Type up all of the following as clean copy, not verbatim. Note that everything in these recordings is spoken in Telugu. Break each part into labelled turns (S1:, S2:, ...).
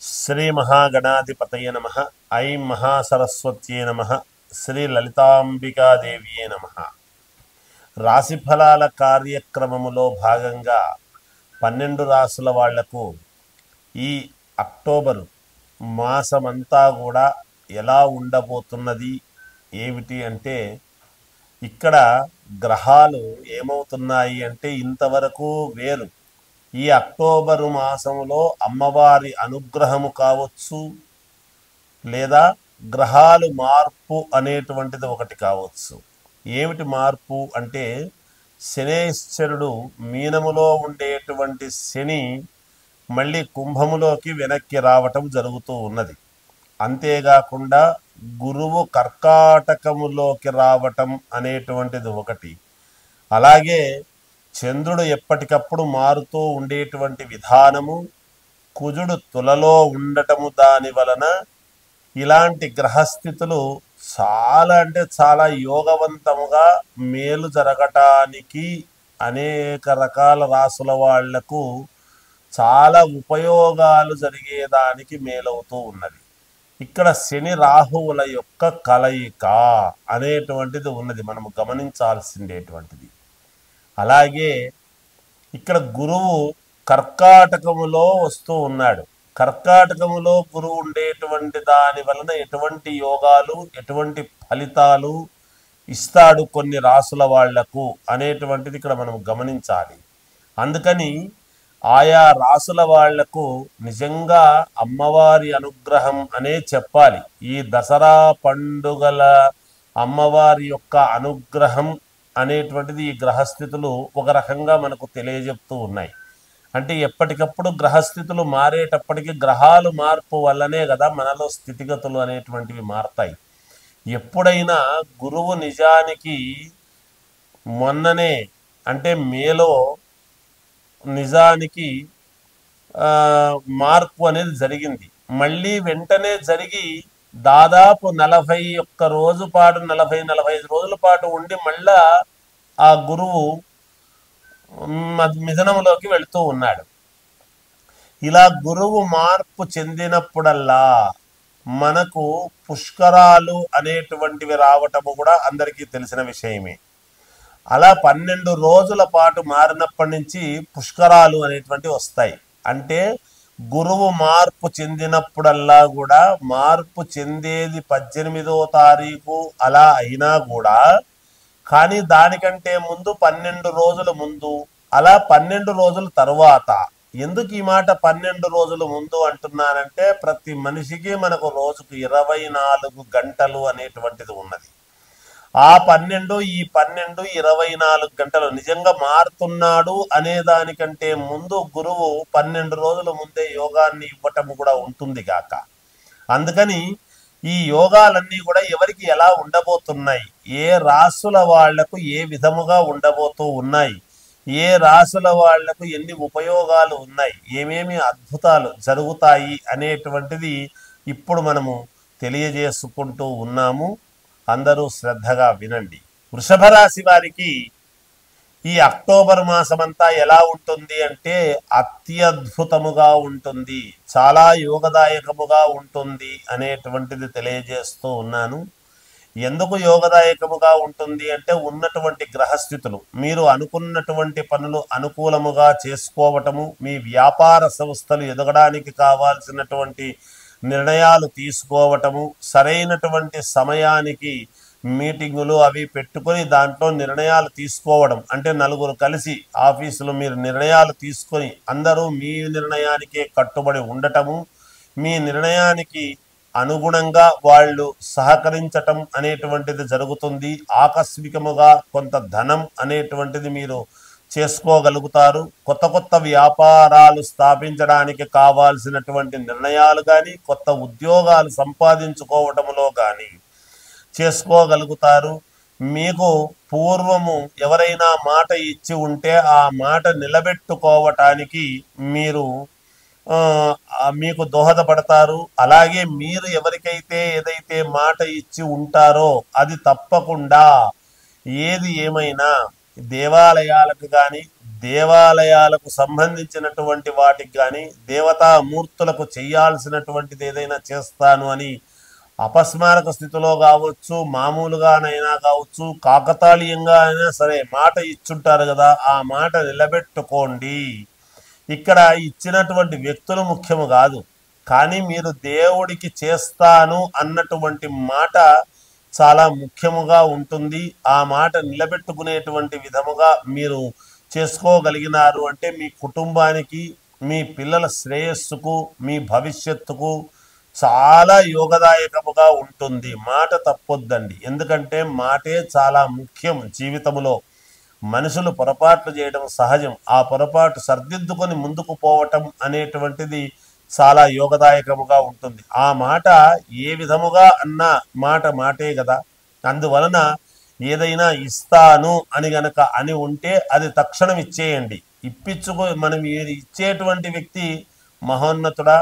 S1: శ్రీ మహాగణాధిపతయ నమః. ఐం మహాసరస్వత్యే నమః. శ్రీ లలితాంబికాదేవియే నమః. రాశిఫలాల కార్యక్రమములో భాగంగా 12 రాసుల వాళ్లకు ఈ అక్టోబరు మాసమంతా కూడా ఎలా ఉండబోతున్నది ఏమిటి అంటే, ఇక్కడ గ్రహాలు ఏమవుతున్నాయి అంటే ఇంతవరకు వేరు. ఈ అక్టోబరు మాసంలో అమ్మవారి అనుగ్రహము కావచ్చు, లేదా గ్రహాలు మార్పు అనేటువంటిది ఒకటి కావచ్చు. ఏమిటి మార్పు అంటే, శనేశ్వరుడు మీనములో ఉండేటువంటి శని మళ్ళీ కుంభములోకి వెనక్కి రావటం జరుగుతూ ఉన్నది. అంతేకాకుండా గురువు కర్కాటకములోకి రావటం అనేటువంటిది ఒకటి. అలాగే చంద్రుడు ఎప్పటికప్పుడు మారుతూ ఉండేటువంటి విధానము, కుజుడు తులలో ఉండటము, దాని వలన ఇలాంటి గ్రహస్థితులు చాలా అంటే చాలా యోగవంతముగా మేలు జరగటానికి అనేక రకాల రాసుల వాళ్లకు చాలా ఉపయోగాలు జరిగేదానికి మేలవుతూ ఉన్నది. ఇక్కడ శని రాహువుల యొక్క కలయిక అనేటువంటిది ఉన్నది, మనము గమనించాల్సిందేటువంటిది. అలాగే ఇక్కడ గురువు కర్కాటకములో వస్తూ ఉన్నాడు. కర్కాటకములో గురువు ఉండేటువంటి దాని వలన ఎటువంటి యోగాలు, ఎటువంటి ఫలితాలు ఇస్తాడు కొన్ని రాసుల వాళ్లకు అనేటువంటిది ఇక్కడ మనం గమనించాలి. అందుకని ఆయా రాసుల వాళ్లకు నిజంగా అమ్మవారి అనుగ్రహం అనే చెప్పాలి. ఈ దసరా పండుగల అమ్మవారి యొక్క అనుగ్రహం అనేటువంటిది ఈ గ్రహస్థితులు ఒక రకంగా మనకు తెలియజెప్తూ ఉన్నాయి. అంటే ఎప్పటికప్పుడు గ్రహస్థితులు మారేటప్పటికీ గ్రహాలు మార్పు వల్లనే కదా మనలో స్థితిగతులు అనేటువంటివి మారతాయి. ఎప్పుడైనా గురువు నిజానికి మొన్ననే అంటే మేలో నిజానికి మార్పు అనేది జరిగింది. మళ్ళీ వెంటనే జరిగి దాదాపు 41 రోజు పాటు 40-45 రోజుల పాటు ఉండి మళ్ళా ఆ గురువు మిథునంలోకి వెళుతూ ఉన్నాడు. ఇలా గురువు మార్పు చెందినప్పుడల్లా మనకు పుష్కరాలు అనేటువంటివి రావటము కూడా అందరికీ తెలిసిన విషయమే. అలా 12 రోజుల పాటు మారినప్పటి నుంచి పుష్కరాలు అనేటువంటివి వస్తాయి. అంటే గురువు మార్పు చెందినప్పుడల్లా కూడా, మార్పు చెందేది 18వ తారీఖు అలా అయినా కూడా, కానీ దానికంటే ముందు 12 రోజుల ముందు, అలా 12 రోజుల తరువాత. ఎందుకు ఈ మాట 12 రోజుల ముందు అంటున్నానంటే, ప్రతి మనిషికి మనకు రోజుకు 24 గంటలు అనేటువంటిది ఉన్నది. ఆ 12 ఈ 12 24 గంటలు నిజంగా మారుతున్నాడు అనే దానికంటే ముందు గురువు 12 రోజుల ముందే యోగాన్ని ఇవ్వటం కూడా ఉంటుంది గాక. అందుకని ఈ యోగాలన్నీ కూడా ఎవరికి ఎలా ఉండబోతున్నాయి, ఏ రాసుల వాళ్లకు ఏ విధముగా ఉండబోతూ ఉన్నాయి, ఏ రాసుల వాళ్లకు ఎన్ని ఉపయోగాలు ఉన్నాయి, ఏమేమి అద్భుతాలు జరుగుతాయి అనేటువంటిది ఇప్పుడు మనము తెలియజేసుకుంటూ ఉన్నాము. అందరూ శ్రద్ధగా వినండి. వృషభ రాశి వారికి ఈ అక్టోబర్ మాసమంతా ఎలా ఉంటుంది అంటే అత్యద్భుతముగా ఉంటుంది, చాలా యోగదాయకముగా ఉంటుంది అనేటువంటిది తెలియజేస్తూ ఉన్నాను. ఎందుకు యోగదాయకముగా ఉంటుంది అంటే, ఉన్నటువంటి గ్రహస్థితులు మీరు అనుకున్నటువంటి పనులు అనుకూలముగా చేసుకోవటము, మీ వ్యాపార సంస్థలు ఎదగడానికి కావాల్సినటువంటి నిర్ణయాలు తీసుకోవటము, సరైనటువంటి సమయానికి మీటింగులు అవి పెట్టుకొని దాంట్లో నిర్ణయాలు తీసుకోవడం, అంటే నలుగురు కలిసి ఆఫీసులో మీరు నిర్ణయాలు తీసుకొని అందరూ మీ నిర్ణయానికే కట్టుబడి ఉండటము, మీ నిర్ణయానికి అనుగుణంగా వాళ్ళు సహకరించటం అనేటువంటిది జరుగుతుంది. ఆకస్మికముగా కొంత ధనం అనేటువంటిది మీరు చేసుకోగలుగుతారు. కొత్త కొత్త వ్యాపారాలు స్థాపించడానికి కావాల్సినటువంటి నిర్ణయాలు కానీ, కొత్త ఉద్యోగాలు సంపాదించుకోవటంలో కానీ చేసుకోగలుగుతారు. మీకు పూర్వము ఎవరైనా మాట ఇచ్చి ఉంటే ఆ మాట నిలబెట్టుకోవటానికి మీకు దోహదపడతారు. అలాగే మీరు ఎవరికైతే ఏదైతే మాట ఇచ్చి ఉంటారో అది తప్పకుండా ఏది ఏమైనా దేవాలయాలకు కానీ దేవాలయాలకు సంబంధించినటువంటి వాటికి కానీ దేవతామూర్తులకు చేయాల్సినటువంటిది ఏదైనా చేస్తాను అని అపస్మారక స్థితిలో కావచ్చు, మామూలుగానైనా కావచ్చు, కాకతాళీయంగా అయినా సరే మాట ఇచ్చుంటారు కదా, ఆ మాట నిలబెట్టుకోండి. ఇక్కడ ఇచ్చినటువంటి వ్యక్తులు ముఖ్యము కాదు, కానీ మీరు దేవుడికి చేస్తాను అన్నటువంటి మాట చాలా ముఖ్యముగా ఉంటుంది. ఆ మాట నిలబెట్టుకునేటువంటి విధముగా మీరు చేసుకోగలిగినారు అంటే మీ కుటుంబానికి, మీ పిల్లల శ్రేయస్సుకు, మీ భవిష్యత్తుకు చాలా యోగదాయకముగా ఉంటుంది. మాట తప్పొద్దండి, ఎందుకంటే మాటే చాలా ముఖ్యం జీవితంలో. మనుషులు పొరపాట్లు చేయడం సహజం, ఆ పొరపాటు సర్దిద్దుకొని ముందుకు పోవటం అనేటువంటిది చాలా యోగదాయకముగా ఉంటుంది. ఆ మాట ఏ విధముగా అన్నా మాట మాటే కదా. అందువలన ఏదైనా ఇస్తాను అని గనక అని ఉంటే అది తక్షణం ఇచ్చేయండి. మనం ఇచ్చేటువంటి వ్యక్తి మహోన్నతుడా,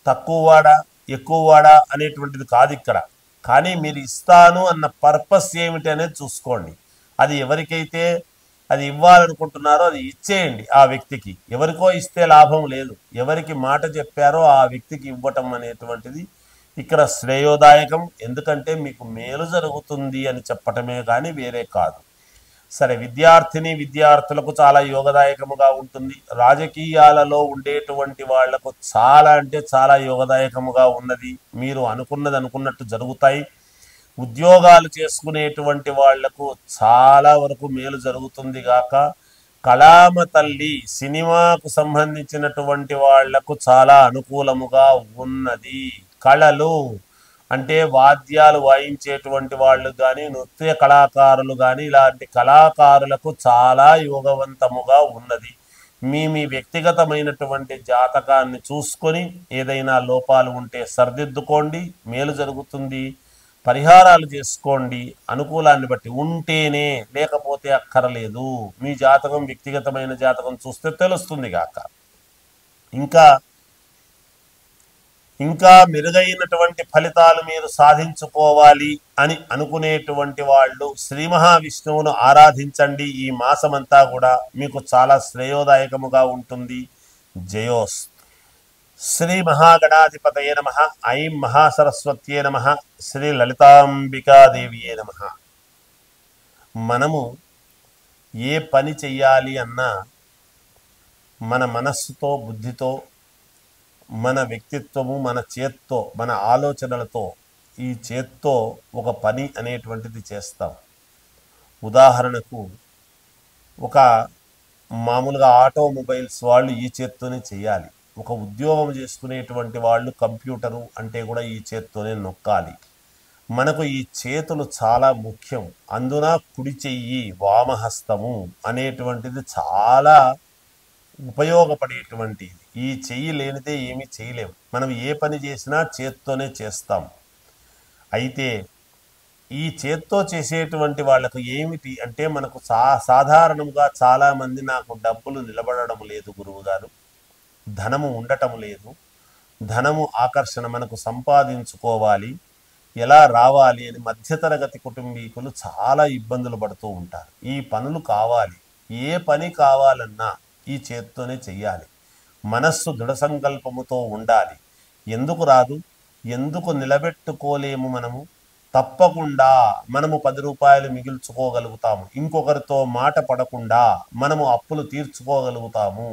S1: తక్కువవాడా, ఎక్కువవాడా అనేటువంటిది కాదు ఇక్కడ. కానీ మీరు ఇస్తాను అన్న పర్పస్ ఏమిటి అనేది చూసుకోండి. అది ఎవరికైతే అది ఇవ్వాలనుకుంటున్నారో అది ఇచ్చేయండి. ఆ వ్యక్తికి ఎవరికో ఇస్తే లాభం లేదు, ఎవరికి మాట చెప్పారో ఆ వ్యక్తికి ఇవ్వటం అనేటువంటిది ఇక్కడ శ్రేయోదాయకం. ఎందుకంటే మీకు మేలు జరుగుతుంది అని చెప్పటమే కానీ వేరే కాదు. సరే, విద్యార్థులకు చాలా యోగదాయకముగా ఉంటుంది. రాజకీయాలలో ఉండేటువంటి వాళ్లకు చాలా అంటే చాలా యోగదాయకముగా ఉన్నది. మీరు అనుకున్నది అనుకున్నట్టు జరుగుతాయి. ఉద్యోగాలు చేసుకునేటువంటి వాళ్లకు చాలా వరకు మేలు జరుగుతుంది గాక. కళామ తల్లి సినిమాకు సంబంధించినటువంటి వాళ్లకు చాలా అనుకూలముగా ఉన్నది. కళలు అంటే వాద్యాలు వాయించేటువంటి వాళ్ళు కానీ, నృత్య కళాకారులు కానీ, ఇలాంటి కళాకారులకు చాలా యోగవంతముగా ఉన్నది. మీ వ్యక్తిగతమైనటువంటి జాతకాన్ని చూసుకొని ఏదైనా లోపాలు ఉంటే సరిదిద్దుకోండి, మేలు జరుగుతుంది. పరిహారాలు చేసుకోండి అనుకూలాన్ని బట్టి ఉంటేనే, లేకపోతే అక్కర్లేదు. మీ జాతకం వ్యక్తిగతమైన జాతకం చూస్తే తెలుస్తుంది గాక. ఇంకా మెరుగైనటువంటి ఫలితాలు మీరు సాధించుకోవాలి అని అనుకునేటువంటి వాళ్ళు శ్రీ మహావిష్ణువును ఆరాధించండి. ఈ మాసమంతా కూడా మీకు చాలా శ్రేయోదాయకముగా ఉంటుంది. జయోస్. శ్రీ మహాగణాధిపతయే నమః. ఐం మహాసరస్వత్యే నమః. శ్రీ లలితాంబికాదేవియే నమః. మనము ఏ పని చెయ్యాలి అన్నా మన మనస్సుతో, బుద్ధితో, మన వ్యక్తిత్వము, మన చేత్తో, మన ఆలోచనలతో, ఈ చేత్తో ఒక పని అనేటువంటిది చేస్తాం. ఉదాహరణకు ఒక మామూలుగా ఆటోమొబైల్స్ వాళ్ళు ఈ చేత్తోనే చేయాలి. ఒక ఉద్యోగం చేసుకునేటువంటి వాళ్ళు కంప్యూటరు అంటే కూడా ఈ చేత్తోనే నొక్కాలి. మనకు ఈ చేతులు చాలా ముఖ్యం. అందున కుడి చెయ్యి, వామహస్తము అనేటువంటిది చాలా ఉపయోగపడేటువంటిది. ఈ చెయ్యి లేనిదే ఏమీ చేయలేము. మనం ఏ పని చేసినా చేత్తోనే చేస్తాం. అయితే ఈ చేత్తో చేసేటువంటి వాళ్ళకు ఏమిటి అంటే, మనకు సాధారణంగా చాలామంది నాకు డబ్బులు నిలబడడం లేదు గురువుగారు, ధనము ఉండటం లేదు, ధనము ఆకర్షణ మనకు సంపాదించుకోవాలి, ఎలా రావాలి అని మధ్యతరగతి కుటుంబీకులు చాలా ఇబ్బందులు పడుతూ ఉంటారు. ఈ పనులు కావాలి, ఏ పని కావాలన్నా ఈ చేత్తోనే చెయ్యాలి. మనస్సు దృఢ సంకల్పముతో ఉండాలి. ఎందుకు రాదు, ఎందుకు నిలబెట్టుకోలేము? తప్పకుండా మనము 10 రూపాయలు మిగిల్చుకోగలుగుతాము. ఇంకొకరితో మాట పడకుండా మనము అప్పులు తీర్చుకోగలుగుతాము.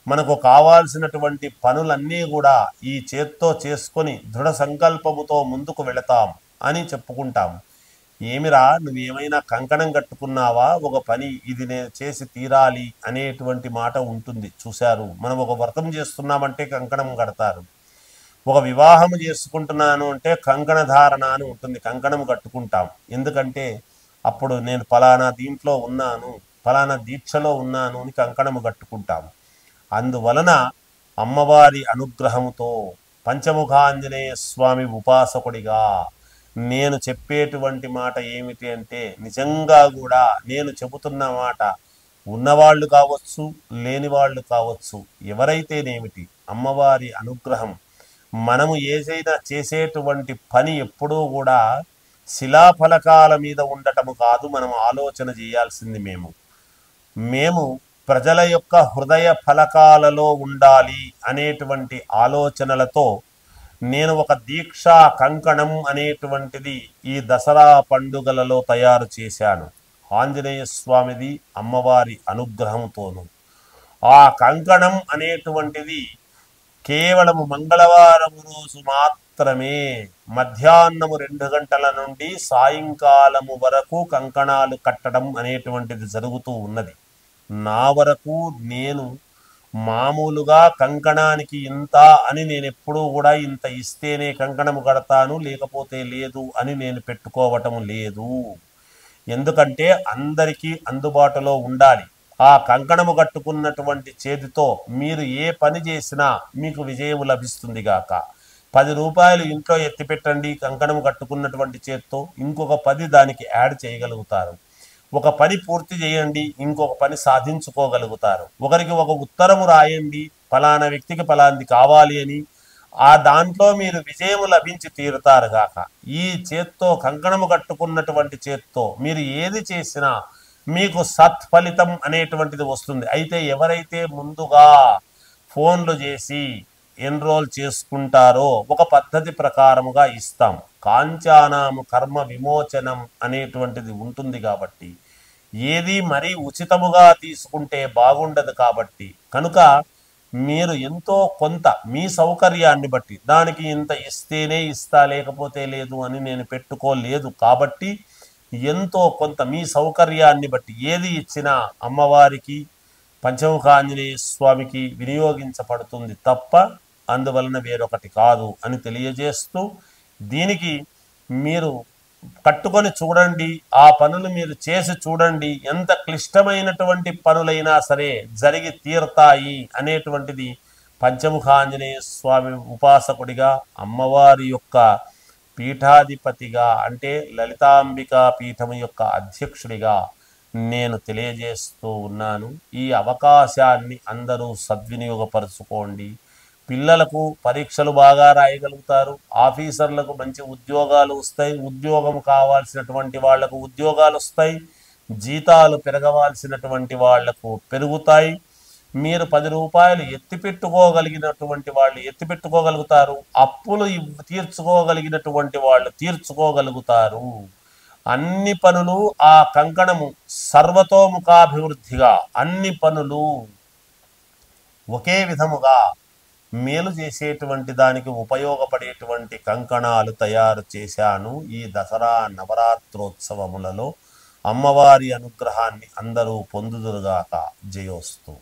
S1: మనకు కావాల్సినటువంటి పనులన్నీ కూడా ఈ చేత్తో చేసుకొని దృఢ సంకల్పముతో ముందుకు వెళతాం అని చెప్పుకుంటాము. ఏమిరా, నువ్వేమైనా కంకణం కట్టుకున్నావా? ఒక పని ఇది నేను చేసి తీరాలి అనేటువంటి మాట ఉంటుంది. చూశారు, మనం ఒక వ్రతం చేస్తున్నామంటే కంకణం కడతారు. ఒక వివాహం చేసుకుంటున్నాను అంటే కంకణ ధారణ అని ఉంటుంది, కంకణం కట్టుకుంటాం. ఎందుకంటే అప్పుడు నేను ఫలానా దీంట్లో ఉన్నాను, ఫలానా దీక్షలో ఉన్నాను అని కంకణము కట్టుకుంటాము. అందువలన అమ్మవారి అనుగ్రహముతో పంచముఖాంజనేయ స్వామి ఉపాసకుడిగా నేను చెప్పేటువంటి మాట ఏమిటి అంటే, నిజంగా కూడా నేను చెబుతున్న మాట ఉన్నవాళ్ళు కావచ్చు, లేని వాళ్ళు కావచ్చు, ఎవరైతేనేమిటి, అమ్మవారి అనుగ్రహం. మనము ఏదైనా చేసేటువంటి పని ఎప్పుడూ కూడా శిలాఫలకాల మీద ఉండటము కాదు. మనం ఆలోచన చేయాల్సింది మేము ప్రజల యొక్క హృదయ ఫలకాలలో ఉండాలి అనేటువంటి ఆలోచనలతో నేను ఒక దీక్షా కంకణం అనేటువంటిది ఈ దసరా పండుగలలో తయారు చేశాను. ఆంజనేయ స్వామిది, అమ్మవారి అనుగ్రహంతోను. ఆ కంకణం అనేటువంటిది కేవలము మంగళవారం రోజు మాత్రమే మధ్యాహ్నము 2 గంటల నుండి సాయంకాలము వరకు కంకణాలు కట్టడం అనేటువంటిది జరుగుతూ ఉన్నది. నా వరకు నేను మామూలుగా కంకణానికి ఇంత అని నేను ఎప్పుడూ కూడా ఇంత ఇస్తేనే కంకణము కడతాను, లేకపోతే లేదు అని నేను పెట్టుకోవటం లేదు. ఎందుకంటే అందరికీ అందుబాటులో ఉండాలి. ఆ కంకణము కట్టుకున్నటువంటి చేతితో మీరు ఏ పని చేసినా మీకు విజయం లభిస్తుంది గాక. 10 రూపాయలు ఇంట్లో ఎత్తిపెట్టండి కంకణము కట్టుకున్నటువంటి చేత్తో, ఇంకొక 10 దానికి యాడ్ చేయగలుగుతారు. ఒక పని పూర్తి చేయండి, ఇంకొక పని సాధించుకోగలుగుతారు. ఒకరికి ఒక ఉత్తరము రాయండి, ఫలానా వ్యక్తికి ఫలాంది కావాలి అని, ఆ దాంట్లో మీరు విజయం లభించి తీరుతారు గాక. ఈ చేత్తో కంకణము కట్టుకున్నటువంటి చేత్తో మీరు ఏది చేసినా మీకు సత్ఫలితం అనేటువంటిది వస్తుంది. అయితే ఎవరైతే ముందుగా ఫోన్లు చేసి ఎన్రోల్ చేసుకుంటారో ఒక పద్ధతి ప్రకారముగా ఇస్తాం. కాంచానాము కర్మ విమోచనం అనేటువంటిది ఉంటుంది కాబట్టి ఏది మరీ ఉచితముగా తీసుకుంటే బాగుండదు. కాబట్టి కనుక మీరు ఎంతో కొంత మీ సౌకర్యాన్ని బట్టి, దానికి ఇంత ఇస్తేనే ఇస్తా లేకపోతే లేదు అని నేను పెట్టుకోలేదు. కాబట్టి ఎంతో కొంత మీ సౌకర్యాన్ని బట్టి ఏది ఇచ్చినా అమ్మవారికి, పంచముఖ ఆంజనేయ స్వామికి వినియోగించబడుతుంది తప్ప అందువలన వేరొకటి కాదు అని తెలియజేస్తూ, దీనికి మీరు కట్టుకొని చూడండి, ఆ పనులు మీరు చేసి చూడండి, ఎంత క్లిష్టమైనటువంటి పనులైనా సరే జరిగి తీరుతాయి అనేటువంటిది పంచముఖ ఆంజనేయ స్వామి ఉపాసకుడిగా, అమ్మవారి యొక్క పీఠాధిపతిగా అంటే లలితాంబికా పీఠం యొక్క అధ్యక్షుడిగా నేను తెలియజేస్తూ ఉన్నాను. ఈ అవకాశాన్ని అందరూ సద్వినియోగపరచుకోండి. పిల్లలకు పరీక్షలు బాగా రాయగలుగుతారు, ఆఫీసర్లకు మంచి ఉద్యోగాలు వస్తాయి, ఉద్యోగం కావాల్సినటువంటి వాళ్లకు ఉద్యోగాలు వస్తాయి, జీతాలు పెరగవలసినటువంటి వాళ్లకు పెరుగుతాయి. మీరు 10 రూపాయలు ఎత్తిపెట్టుకోగలిగినటువంటి వాళ్ళు ఎత్తిపెట్టుకోగలుగుతారు, అప్పులు తీర్చుకోగలిగినటువంటి వాళ్ళు తీర్చుకోగలుగుతారు. అన్ని పనులు ఆ కంకణము సర్వతోముఖాభివృద్ధిగా అన్ని పనులు ఒకే విధముగా మేలు చేసేటువంటి దానికి ఉపయోగపడేటువంటి కంకణాలు తయారు చేశాను. ఈ దసరా నవరాత్రోత్సవములలో అమ్మవారి అనుగ్రహాన్ని అందరూ పొందుదురుగాక. జయోస్తు.